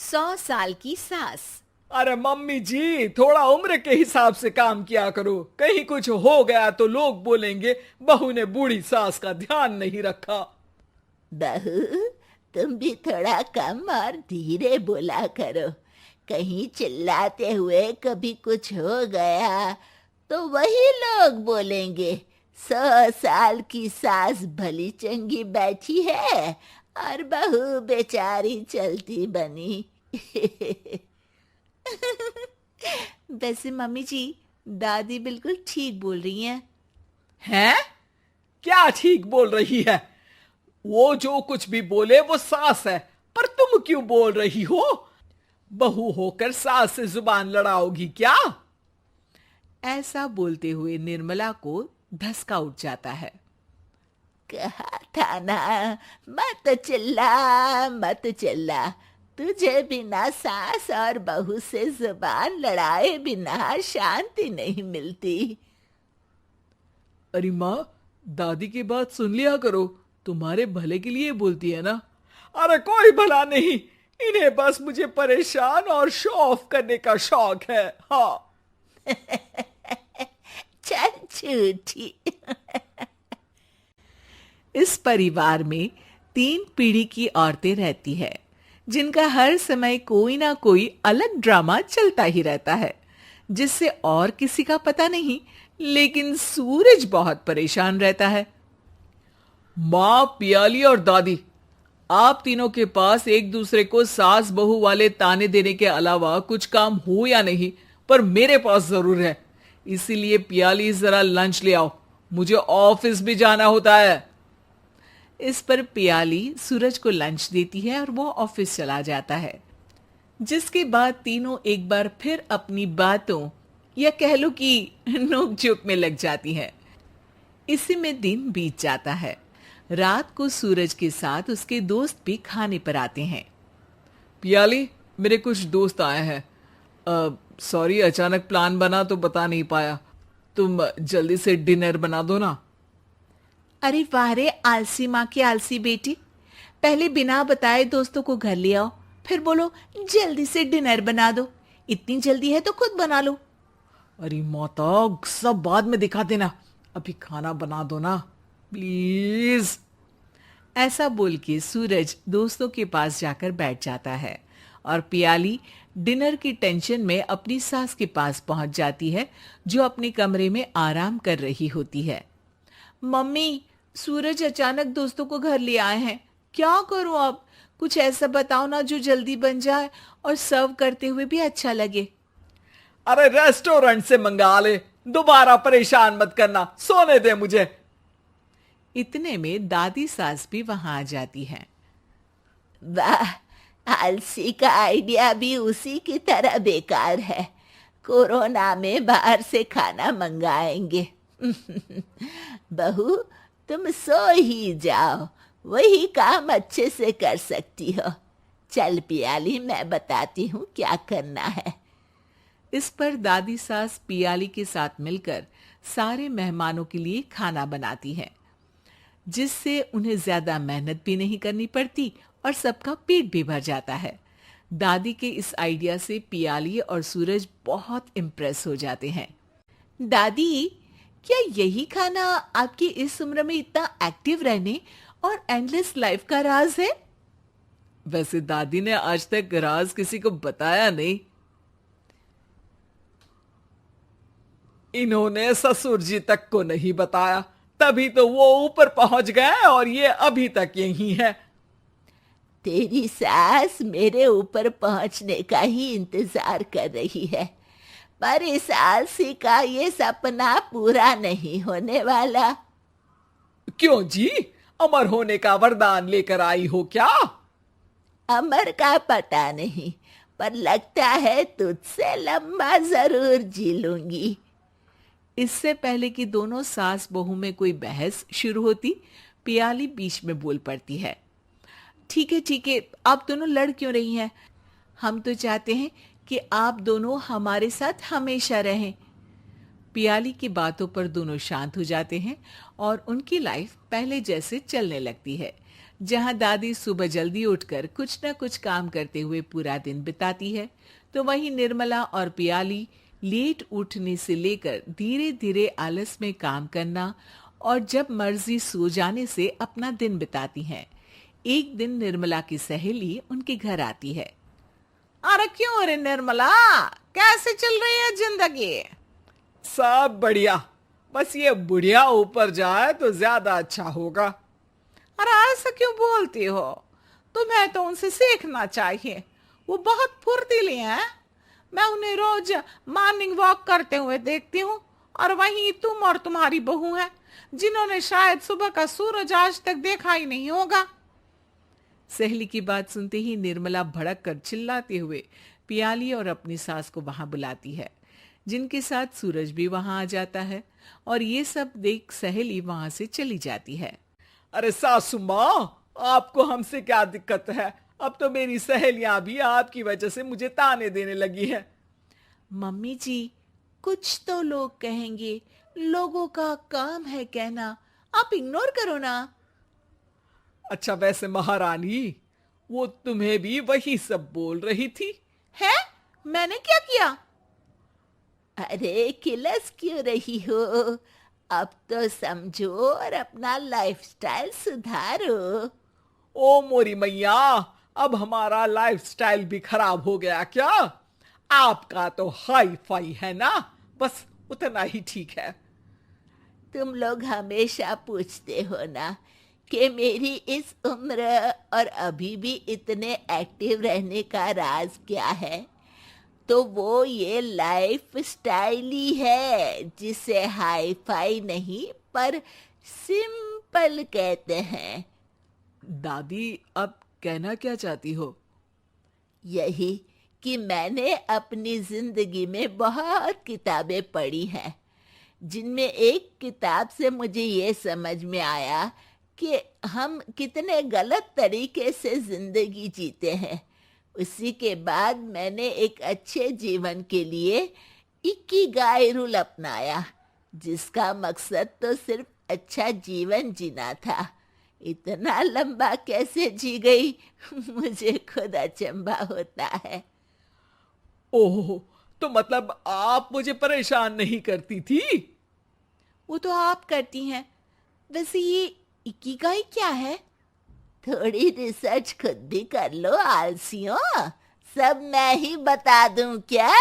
100 साल की सास। अरे मम्मी जी, थोड़ा उम्र के हिसाब से काम किया करो। कहीं कुछ हो गया तो लोग बोलेंगे बहू ने बूढ़ी सास का ध्यान नहीं रखा। बहू, तुम भी थोड़ा कम और धीरे बोला करो। कहीं चिल्लाते हुए कभी कुछ हो गया तो वही लोग बोलेंगे 100 साल की सास भली चंगी बैठी है और बहू बेचारी चलती बनी। वैसे मम्मी जी, दादी बिल्कुल ठीक बोल रही हैं। हैं? क्या ठीक बोल रही है? वो जो कुछ भी बोले वो सास है, पर तुम क्यों बोल रही हो? बहू होकर सास से जुबान लड़ाओगी क्या? ऐसा बोलते हुए निर्मला को धसका उठ जाता है। कहा था ना, मत चिल्ला मत चिल्ला। तुझे बिना सास और बहू से जुबान लड़ाए बिना शांति नहीं मिलती। अरे माँ, दादी की बात सुन लिया करो, तुम्हारे भले के लिए बोलती है ना। अरे कोई भला नहीं, इन्हें बस मुझे परेशान और शो ऑफ करने का शौक है। हाँ। चल झूठी। इस परिवार में 3 पीढ़ी की औरतें रहती है, जिनका हर समय कोई ना कोई अलग ड्रामा चलता ही रहता है, जिससे और किसी का पता नहीं, लेकिन सूरज बहुत परेशान रहता है। माँ, पियाली और दादी, आप तीनों के पास एक दूसरे को सास बहू वाले ताने देने के अलावा कुछ काम हो या नहीं, पर मेरे पास जरूर है। इसीलिए पियाली, जरा लंच ले आओ, मुझे ऑफिस भी जाना होता है। इस पर पियाली सूरज को लंच देती है और वो ऑफिस चला जाता है, जिसके बाद तीनों एक बार फिर अपनी बातों या कह लो कि नोक-झोंक में लग जाती हैं। इसी में दिन बीत जाता है। रात को सूरज के साथ उसके दोस्त भी खाने पर आते हैं। पियाली, मेरे कुछ दोस्त आए हैं। सॉरी, अचानक प्लान बना तो बता नहीं पाया। तुम जल्दी से डिनर बना दो ना। अरे वाह रे आलसी माँ की आलसी बेटी, पहले बिना बताए दोस्तों को घर ले आओ, फिर बोलो जल्दी से डिनर बना दो। इतनी जल्दी है तो खुद बना लो। अरे माता, सब बाद में दिखा देना, अभी खाना बना दो ना प्लीज। ऐसा बोल के सूरज दोस्तों के पास जाकर बैठ जाता है और पियाली डिनर की टेंशन में अपनी सास के पास पहुंच जाती है, जो अपने कमरे में आराम कर रही होती है। मम्मी, सूरज अचानक दोस्तों को घर ले आए हैं, क्या करूं अब? कुछ ऐसा बताओ ना जो जल्दी बन जाए और सर्व करते हुए भी अच्छा लगे। अरे रेस्टोरेंट से मंगा ले, दोबारा परेशान मत करना, सोने दे मुझे। इतने में दादी सास भी वहां आ जाती है। वाह, आलसी का आइडिया भी उसी की तरह बेकार है। कोरोना में बाहर से खाना मंगाएंगे। बहू, तुम सो ही जाओ, वही काम अच्छे से कर सकती हो। चल पियाली, मैं बताती हूँ क्या करना है। इस पर दादी सास पियाली के साथ मिलकर सारे मेहमानों के लिए खाना बनाती है, जिससे उन्हें ज्यादा मेहनत भी नहीं करनी पड़ती और सबका पेट भी भर जाता है। दादी के इस आइडिया से पियाली और सूरज बहुत इम्प्रेस हो जाते हैं। दादी, क्या यही खाना आपकी इस उम्र में इतना एक्टिव रहने और एंडलेस लाइफ का राज है? वैसे दादी ने आज तक राज किसी को बताया नहीं। इन्होंने ससुर जी तक को नहीं बताया, तभी तो वो ऊपर पहुंच गए और ये अभी तक यही है। तेरी सास मेरे ऊपर पहुंचने का ही इंतजार कर रही है, पर इस आलसी का ये सपना पूरा नहीं होने वाला। क्यों जी, अमर होने का वरदान लेकर आई हो क्या? अमर का पता नहीं, पर लगता है तुझसे लंबा जरूर जी लूंगी। इससे पहले कि दोनों सास बहू में कोई बहस शुरू होती, पियाली बीच में बोल पड़ती है। ठीक है, आप दोनों लड़ क्यों रही हैं? हम तो चाहते हैं कि आप दोनों हमारे साथ हमेशा रहें। पियाली की बातों पर दोनों शांत हो जाते हैं और उनकी लाइफ पहले जैसे चलने लगती है, जहां दादी सुबह जल्दी उठकर कुछ न कुछ काम करते हुए पूरा दिन बिताती है, तो वहीं निर्मला और पियाली लेट उठने से लेकर धीरे धीरे आलस में काम करना और जब मर्जी सो जाने से अपना दिन बिताती हैं। एक दिन निर्मला की सहेली उनके घर आती है। अरे क्यों रे निर्मला, कैसे चल रही है जिंदगी? सब बढ़िया, बस ये बुढ़िया ऊपर जाए तो ज्यादा अच्छा होगा। अरे ऐसा क्यों बोलती हो? तुम्हें तो उनसे सीखना चाहिए, वो बहुत फुर्तीली हैं। मैं उन्हें रोज मॉर्निंग वॉक करते हुए देखती हूँ, और वहीं तुम और तुम्हारी बहू हैं जिन्होंने शायद सुबह का सूरज आज तक देखा ही नहीं होगा। सहेली की बात सुनते ही निर्मला भड़क कर चिल्लाते हुए पियाली और अपनी सास को वहां बुलाती है, जिनके साथ सूरज भी वहां आ जाता है और ये सब देख सहेली वहां से चली जाती है। अरे सासू माँ, आपको हमसे क्या दिक्कत है? अब तो मेरी सहेलियां भी आपकी वजह से मुझे ताने देने लगी है। मम्मी जी, कुछ तो लोग कहेंगे, लोगों का काम है कहना, आप इग्नोर करो ना। अच्छा वैसे महारानी, वो तुम्हें भी वही सब बोल रही थी? है? मैंने क्या किया? अरे किलस क्यों रही हो? अब तो समझो और अपना लाइफस्टाइल सुधारो। ओ मोरी मैया, अब हमारा लाइफस्टाइल भी खराब हो गया क्या? आपका तो हाई फाई है ना, बस उतना ही ठीक है। तुम लोग हमेशा पूछते हो ना कि मेरी इस उम्र और अभी भी इतने एक्टिव रहने का राज क्या है, तो वो ये लाइफ स्टाइल ही है जिसे हाई फाई नहीं पर सिंपल कहते हैं। दादी, अब कहना क्या चाहती हो? यही कि मैंने अपनी जिंदगी में बहुत किताबें पढ़ी हैं, जिनमें एक किताब से मुझे ये समझ में आया कि हम कितने गलत तरीके से जिंदगी जीते हैं। उसी के बाद मैंने एक अच्छे जीवन के लिए इकिगाई रूल अपनाया, जिसका मकसद तो सिर्फ अच्छा जीवन जीना था। इतना लंबा कैसे जी गई मुझे खुद अचंभा होता है। ओह, तो मतलब आप मुझे परेशान नहीं करती थी? वो तो आप करती हैं। वैसे ये इकिगाई क्या है? थोड़ी रिसर्च खुद भी कर लो आलसियों, सब मैं ही बता दूं क्या?